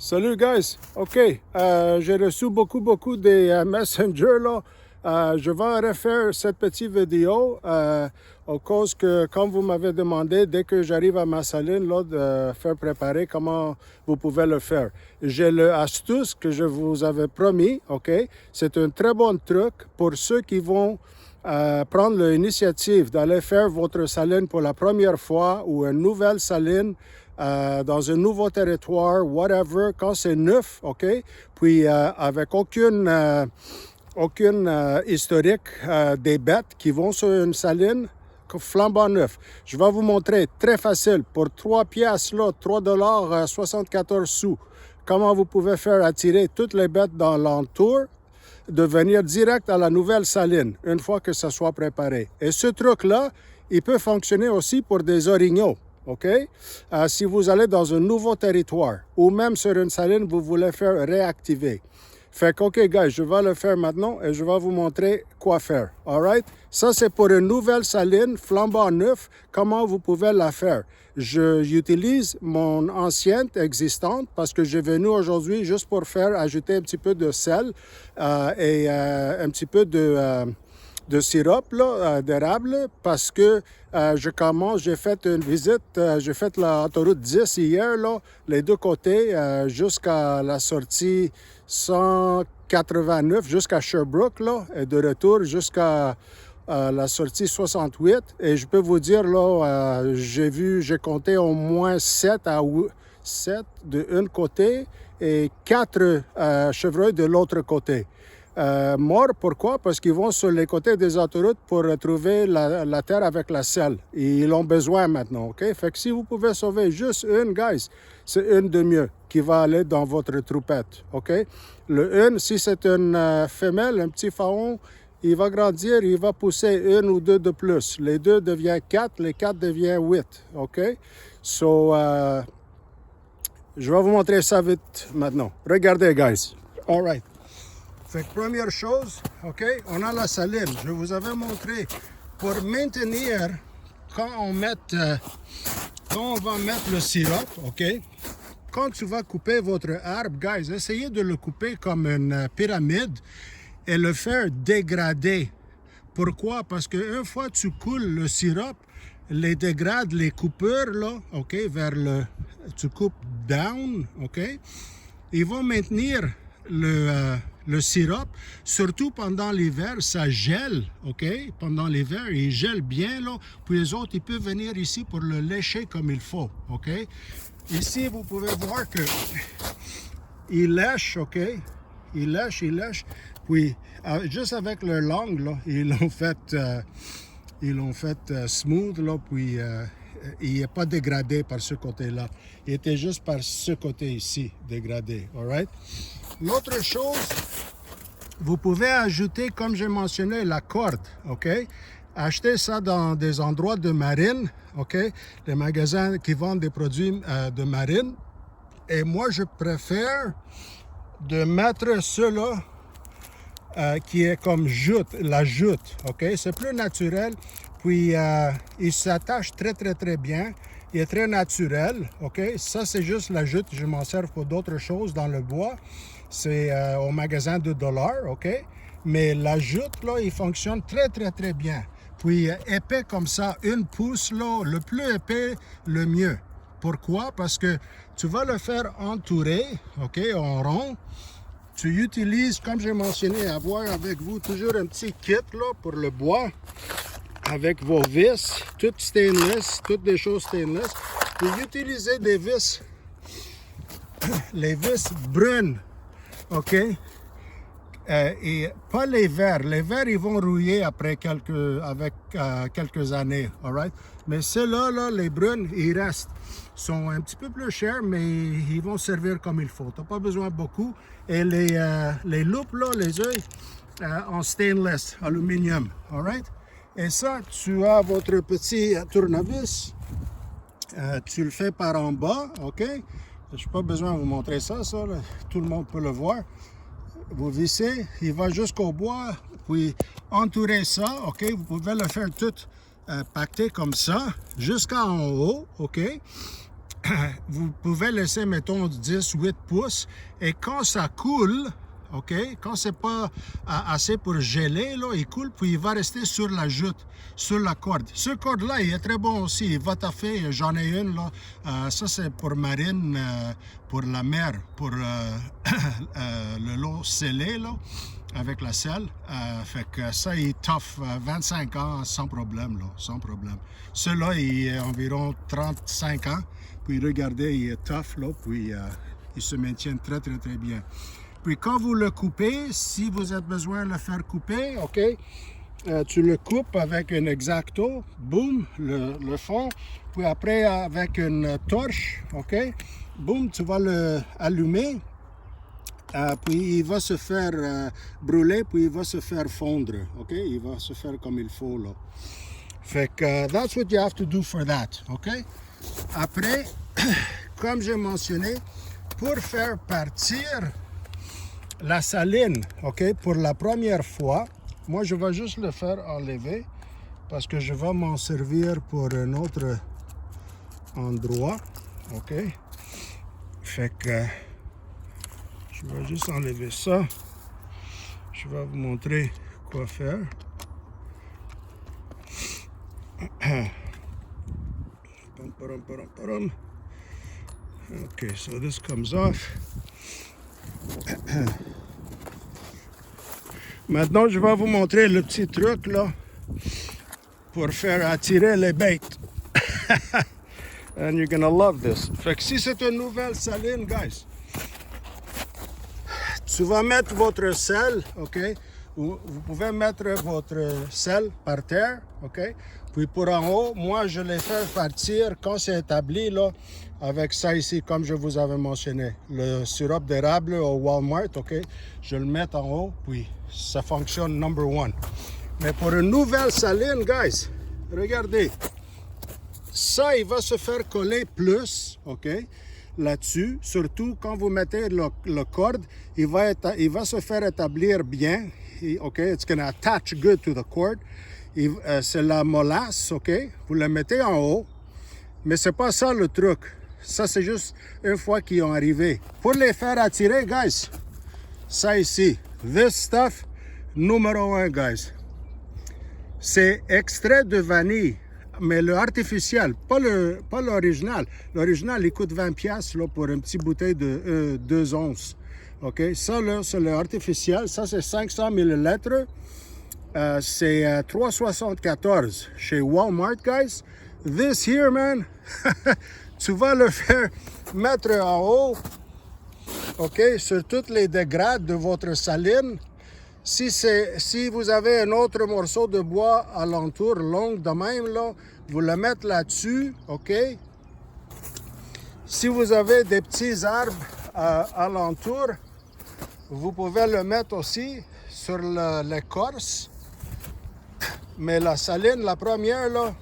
Salut guys, ok, j'ai reçu beaucoup des messengers là. Je vais refaire cette petite vidéo au cause que, comme vous m'avez demandé, dès que j'arrive à ma saline là, de faire préparer comment vous pouvez le faire. J'ai l'astuce que je vous avais promis, ok. C'est un très bon truc pour ceux qui vont prendre l'initiative d'aller faire votre saline pour la première fois ou une nouvelle saline dans un nouveau territoire, whatever, quand c'est neuf, OK? Puis avec aucune historique des bêtes qui vont sur une saline flambant neuf. Je vais vous montrer, très facile, pour 3 piastres, là, 3 dollars 74 sous, comment vous pouvez faire attirer toutes les bêtes dans l'entour, de venir direct à la nouvelle saline, une fois que ça soit préparé. Et ce truc-là, il peut fonctionner aussi pour des orignaux. OK? Si vous allez dans un nouveau territoire ou même sur une saline, vous voulez faire réactiver. Fait que, OK, guys, je vais le faire maintenant et je vais vous montrer quoi faire. All right? Ça, c'est pour une nouvelle saline flambant neuf, comment vous pouvez la faire. J'utilise mon ancienne existante parce que j'ai venu aujourd'hui juste pour faire ajouter un petit peu de sel et un petit peu de sirop d'érable parce que j'ai fait une visite, j'ai fait l'autoroute 10 hier, là, les deux côtés, jusqu'à la sortie 189, jusqu'à Sherbrooke, là, et de retour jusqu'à la sortie 68. Et je peux vous dire, là, j'ai compté au moins 7 de un côté et 4 chevreuils de l'autre côté. Morts, pourquoi? Parce qu'ils vont sur les côtés des autoroutes pour retrouver la terre avec la selle. Et ils ont besoin maintenant, OK? Fait que si vous pouvez sauver juste une, guys, c'est une de mieux qui va aller dans votre troupette, OK? Le une, si c'est une femelle, un petit faon, il va grandir, il va pousser une ou deux de plus. Les deux deviennent 4, les 4 deviennent 8, OK? So, je vais vous montrer ça vite maintenant. Regardez, guys. All right. Fait que première chose, OK, on a la saline. Je vous avais montré pour maintenir quand on va mettre le sirop, OK, quand tu vas couper votre arbre, guys, essayez de le couper comme une pyramide et le faire dégrader. Pourquoi? Parce qu'une fois que tu coules le sirop, les dégrades, les coupures, là, OK, tu coupes down, OK, ils vont maintenir le sirop, surtout pendant l'hiver, ça gèle, OK? Pendant l'hiver, il gèle bien, là. Puis les autres, ils peuvent venir ici pour le lécher comme il faut, OK? Ici, vous pouvez voir que il lèche, OK? Il lèche. Puis, juste avec leur langue, là, ils l'ont fait smooth, là, puis il n'est pas dégradé par ce côté-là. Il était juste par ce côté ici, dégradé, all right? L'autre chose, vous pouvez ajouter, comme j'ai mentionné, la corde, OK? Achetez ça dans des endroits de marine, OK? Les magasins qui vendent des produits de marine. Et moi, je préfère de mettre cela qui est comme la jute, OK? C'est plus naturel, puis il s'attache très bien. Il est très naturel, OK? Ça, c'est juste la jute. Je m'en sers pour d'autres choses dans le bois. C'est au magasin de $, OK? Mais la jute, là, il fonctionne très bien. Puis épais comme ça, 1 pouce, là, le plus épais, le mieux. Pourquoi? Parce que tu vas le faire entourer, OK, en rond. Tu utilises, comme j'ai mentionné, avoir avec vous toujours un petit kit, là, pour le bois, avec vos vis, toutes stainless, toutes des choses stainless. Vous utilisez des vis, les vis brunes, OK? Et pas les verts. Les verts, ils vont rouiller après quelques années, all right? Mais ceux-là, là, les brunes, ils restent. Ils sont un petit peu plus chers, mais ils vont servir comme il faut. Tu n'as pas besoin beaucoup. Et les loupes, là, les œils, en stainless, aluminium, all right? Et ça, tu as votre petit tournevis. Tu le fais par en bas, OK? Je n'ai pas besoin de vous montrer ça, là. Tout le monde peut le voir. Vous vissez, il va jusqu'au bois, puis entourer ça, OK? Vous pouvez le faire tout pacter comme ça, jusqu'en haut, OK? vous pouvez laisser, mettons, 10-8 pouces. Et quand ça coule, OK, quand c'est pas assez pour geler, là, il coule, puis il va rester sur la joute, sur la corde. Ce corde-là, il est très bon aussi. Il va taffer. J'en ai une, là. Ça, c'est pour marine, pour la mer, pour le lot scellé, là, avec la selle. Fait que ça, il toffe 25 ans sans problème, là, sans problème. Celui-là, il est environ 35 ans. Puis regardez, il est tough, là, puis il se maintient très, très, très bien. Puis quand vous le coupez, si vous avez besoin de le faire couper, OK, tu le coupes avec un X-Acto, boum, le fond. Puis après, avec une torche, OK, boum, tu vas le allumer. Puis il va se faire brûler, puis il va se faire fondre, OK? Il va se faire comme il faut, là. Fait que, that's what you have to do for that, OK? Après, comme j'ai mentionné, pour faire partir la saline, OK, pour la première fois, moi, je vais juste le faire enlever parce que je vais m'en servir pour un autre endroit, OK? Fait que je vais juste enlever ça. Je vais vous montrer quoi faire. Okay, so this comes off. Maintenant, je vais vous montrer le petit truc là pour faire attirer les bêtes. And you're gonna love this. Fait que si c'est une nouvelle saline, guys, tu vas mettre votre sel, OK? Vous pouvez mettre votre sel par terre, OK? Puis pour en haut, moi, je les fais partir quand c'est établi, là, avec ça ici, comme je vous avais mentionné. Le sirop d'érable au Walmart, OK? Je le mets en haut, puis ça fonctionne number one. Mais pour une nouvelle saline, guys, regardez. Ça, il va se faire coller plus, OK? Là-dessus, surtout quand vous mettez le corde, il va se faire établir bien. OK, it's going to attach good to the cord. C'est la molasse, OK? Vous la mettez en haut, mais c'est pas ça le truc. Ça, c'est juste une fois qu'ils ont arrivé. Pour les faire attirer, guys, ça ici, this stuff, numéro 1, guys. C'est extrait de vanille, mais le artificiel, pas l'original. L'original, il coûte 20$ là, pour une petite bouteille de 2 onces. OK? Ça, là, c'est le artificiel. Ça, c'est 500 ml. C'est 3,74 chez Walmart, guys. This here, man, tu vas le faire mettre en haut, OK, sur toutes les degrades de votre saline. Si vous avez un autre morceau de bois alentour, long de même, là, vous le mettez là-dessus, OK? Si vous avez des petits arbres alentour, vous pouvez le mettre aussi sur l'écorce. Mais la saline, la première, là,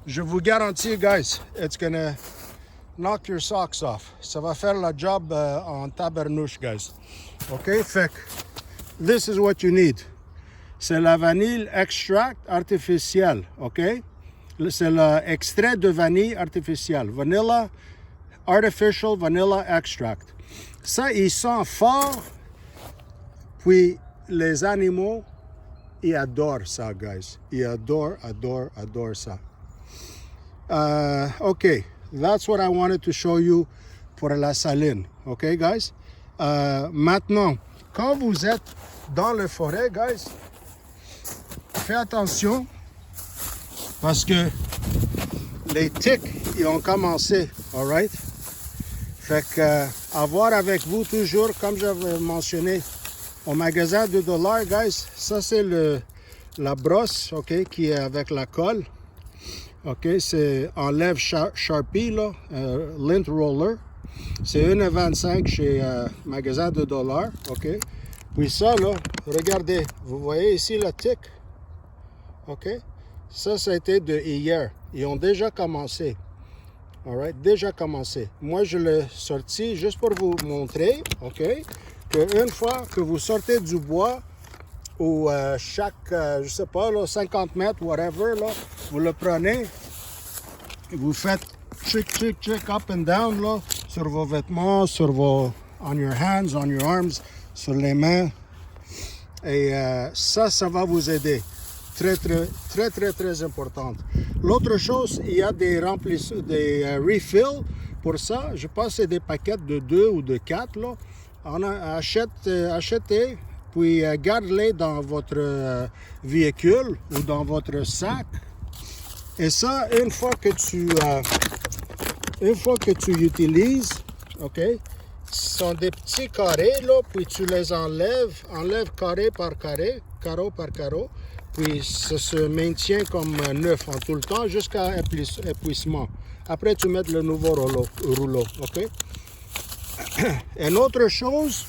je vous garantis, guys, it's gonna knock your socks off. Ça va faire le job en tabarnouche, guys. OK? Fait que, this is what you need. C'est la vanille extract artificielle, OK? C'est l'extrait de vanille artificielle. Vanilla, artificial vanilla extract. Ça, il sent fort, puis les animaux, ils adorent ça, guys. Ils adorent ça. OK, that's what I wanted to show you pour la saline. OK, guys? Maintenant, quand vous êtes dans la forêt, guys, faites attention parce que les tiques, ils ont commencé, all right? Fait que, avoir avec vous toujours, comme j'avais mentionné, au magasin de $2, guys, ça c'est la brosse, OK, qui est avec la colle. OK, c'est enlève Sharpie, là, lint roller. C'est 1,25 chez magasin de $. OK. Puis ça, là, regardez, vous voyez ici la tique. OK. Ça a été de hier. Ils ont déjà commencé. All right, déjà commencé. Moi, je l'ai sorti juste pour vous montrer, OK, qu'une fois que vous sortez du bois, ou chaque, je sais pas, là, 50 mètres, whatever, là, vous le prenez, Vous faites check, check, check, up and down, là, sur vos vêtements, sur vos... on your hands, on your arms, sur les mains. Et ça va vous aider. Très, très, très, très, très importante. L'autre chose, il y a des refills. Pour ça, je pense que c'est des paquets de 2 ou de 4. Là. Achetez, puis gardez-les dans votre véhicule ou dans votre sac. Et ça, une fois que tu utilises, OK, ce sont des petits carrés, là, puis tu les enlèves carré par carré, carreau par carreau, puis ça se maintient comme neuf en tout le temps jusqu'à épuisement. Après, tu mets le nouveau rouleau, OK? Une autre chose,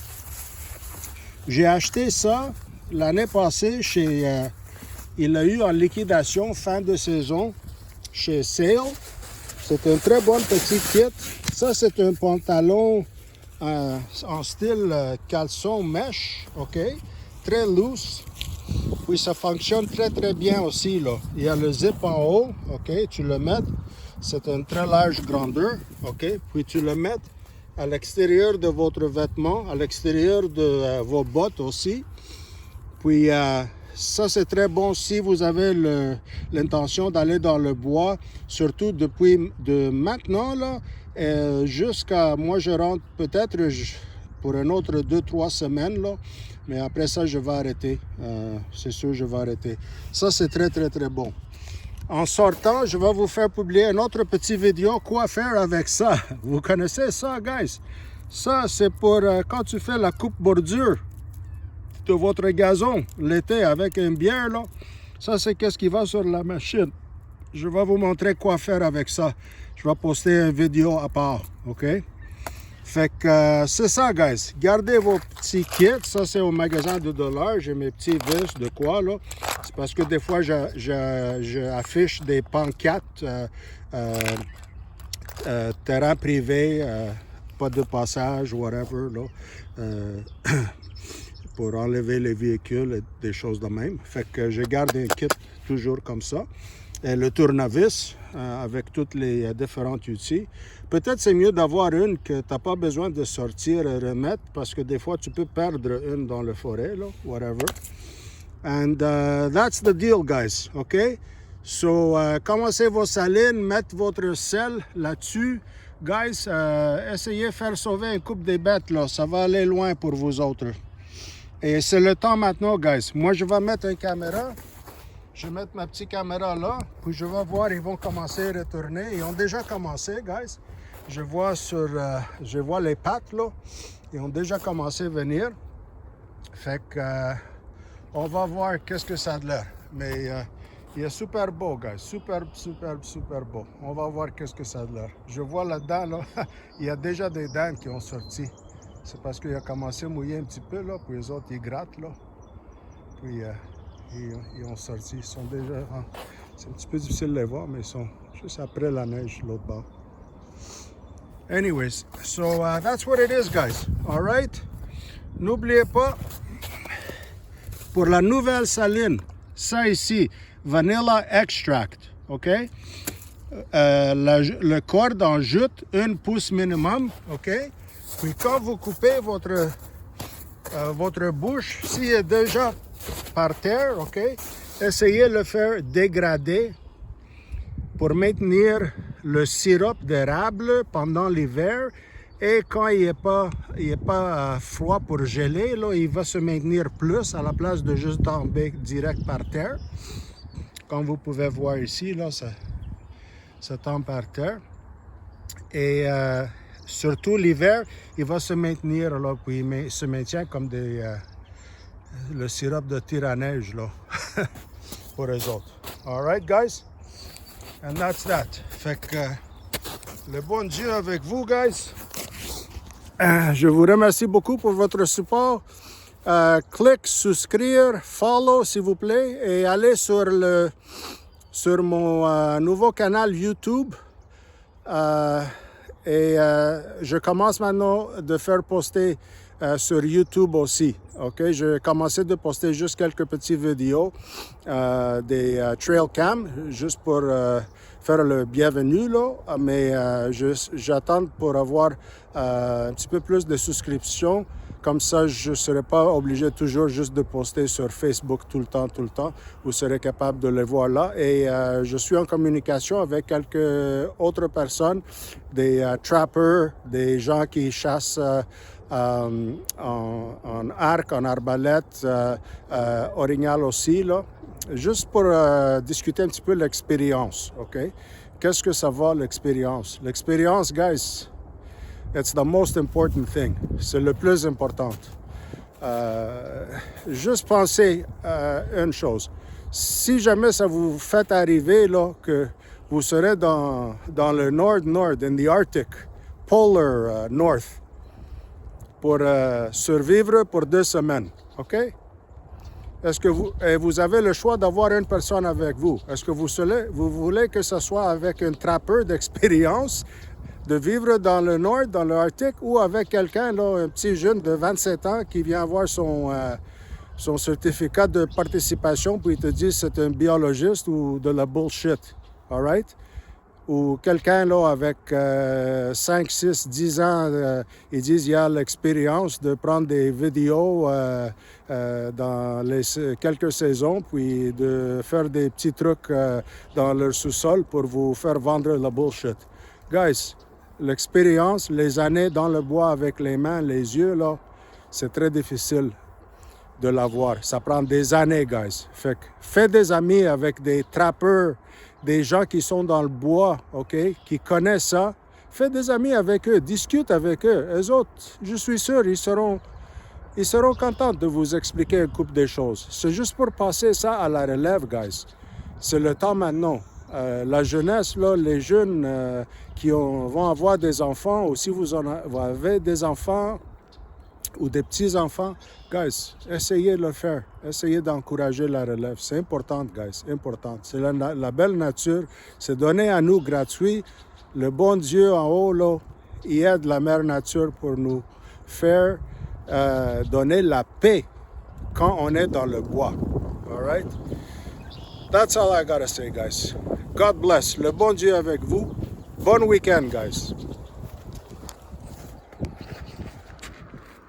j'ai acheté ça l'année passée chez... il a eu en liquidation fin de saison chez Sale. C'est un très bon petit kit. Ça, c'est un pantalon en style caleçon mèche, OK? Très loose. Puis ça fonctionne très, très bien aussi, là. Il y a le zip en haut, OK? Tu le mets. C'est une très large grandeur, OK? Puis tu le mets à l'extérieur de votre vêtement, à l'extérieur de vos bottes aussi. Puis ça, c'est très bon si vous avez l'intention d'aller dans le bois, surtout depuis maintenant, là, jusqu'à, moi, je rentre peut-être pour une autre 2-3 semaines, là, mais après ça, je vais arrêter. C'est sûr, je vais arrêter. Ça, c'est très, très, très bon. En sortant, je vais vous faire publier une autre petite vidéo, quoi faire avec ça. Vous connaissez ça, guys? Ça, c'est pour quand tu fais la coupe bordure de votre gazon l'été avec une bière, là. Ça, c'est qu'est-ce qui va sur la machine. Je vais vous montrer quoi faire avec ça. Je vais poster une vidéo à part, OK? Fait que c'est ça, guys. Gardez vos petits kits. Ça, c'est au magasin de $. J'ai mes petits vis de quoi, là. C'est parce que des fois, j'affiche des pancartes terrain privé, pas de passage, whatever, là. Pour enlever les véhicules et des choses de même. Fait que je garde un kit toujours comme ça. Et le tournevis avec tous les différents outils. Peut-être c'est mieux d'avoir une que tu n'as pas besoin de sortir et remettre parce que des fois tu peux perdre une dans la forêt, là, whatever. And that's the deal, guys, OK? So, commencez vos salines, mettez votre sel là-dessus. Guys, essayez de faire sauver une couple des bêtes, là. Ça va aller loin pour vous autres. Et c'est le temps maintenant, guys. Moi, je vais mettre une caméra. Je vais mettre ma petite caméra là. Puis je vais voir, ils vont commencer à retourner. Ils ont déjà commencé, guys. Je vois les pattes, là. Ils ont déjà commencé à venir. Fait que, on va voir qu'est-ce que ça a l'air. Mais il est super beau, guys. Super, super, super beau. On va voir qu'est-ce que ça a l'air. Je vois là-dedans, là, il y a déjà des dents qui ont sorti. C'est parce qu'il a commencé à mouiller un petit peu, là, puis les autres, ils grattent, là. Puis, ils ont sorti. Ils sont déjà... c'est un petit peu difficile de les voir, mais ils sont juste après la neige, l'autre bord. Anyways, so that's what it is, guys. All right? N'oubliez pas, pour la nouvelle saline, ça ici, Vanilla Extract, OK? Le corde en jute, 1 pouce minimum, OK? Puis quand vous coupez votre bouche, s'il est déjà par terre, OK, essayez de le faire dégrader pour maintenir le sirop d'érable pendant l'hiver. Et quand il n'est pas froid pour geler, là, il va se maintenir plus à la place de juste tomber direct par terre. Comme vous pouvez voir ici, là, ça tombe par terre. Et surtout l'hiver, il va se maintenir, là, puis il se maintient comme le sirop de tir à neige, là, pour eux autres. All right, guys? And that's that. Fait que le bon Dieu avec vous, guys. Je vous remercie beaucoup pour votre support. Clique, souscrire, follow, s'il vous plaît, et allez sur mon nouveau canal YouTube. Et je commence maintenant de faire poster sur YouTube aussi. OK? J'ai commencé de poster juste quelques petites vidéos des trail cam, juste pour faire le bienvenu, là. Mais j'attends pour avoir un petit peu plus de souscriptions. Comme ça, je ne serai pas obligé toujours juste de poster sur Facebook tout le temps. Vous serez capable de le voir là. Et je suis en communication avec quelques autres personnes, des trappers, des gens qui chassent en arc, en arbalète, orignal aussi, là. Juste pour discuter un petit peu l'expérience, OK? Qu'est-ce que ça va, l'expérience? L'expérience, guys, it's the most important thing. C'est le plus important. Juste pensez à une chose. Si jamais ça vous fait arriver là, que vous serez dans le nord, in the Arctic, Polar North, pour survivre pour 2 semaines, OK? Est-ce que vous avez le choix d'avoir une personne avec vous? Est-ce que vous voulez que ce soit avec un trappeur d'expérience, de vivre dans le nord, dans l'Arctique, ou avec quelqu'un, là, un petit jeune de 27 ans qui vient avoir son certificat de participation, puis il te dit c'est un biologiste ou de la bullshit, all right? Ou quelqu'un là avec 5, 6, 10 ans, ils disent qu'il y a l'expérience de prendre des vidéos dans quelques saisons, puis de faire des petits trucs dans leur sous-sol pour vous faire vendre la bullshit. Guys, l'expérience, les années dans le bois avec les mains, les yeux, là, c'est très difficile de l'avoir. Ça prend des années, guys. Fait que faites des amis avec des trappeurs, des gens qui sont dans le bois, OK, qui connaissent ça. Faites des amis avec eux, discute avec eux. Eux autres, je suis sûr, ils seront contents de vous expliquer une couple de choses. C'est juste pour passer ça à la relève, guys. C'est le temps maintenant. La jeunesse, là, les jeunes qui vont avoir des enfants, ou si vous avez des enfants ou des petits-enfants, guys, essayez de le faire. Essayez d'encourager la relève. C'est important, guys, important. C'est la belle nature. C'est donné à nous gratuit. Le bon Dieu en haut, là, il aide la mère nature pour nous faire donner la paix quand on est dans le bois. All right? That's all I gotta say, guys. God bless. Le bon Dieu avec vous. Bon week-end, guys.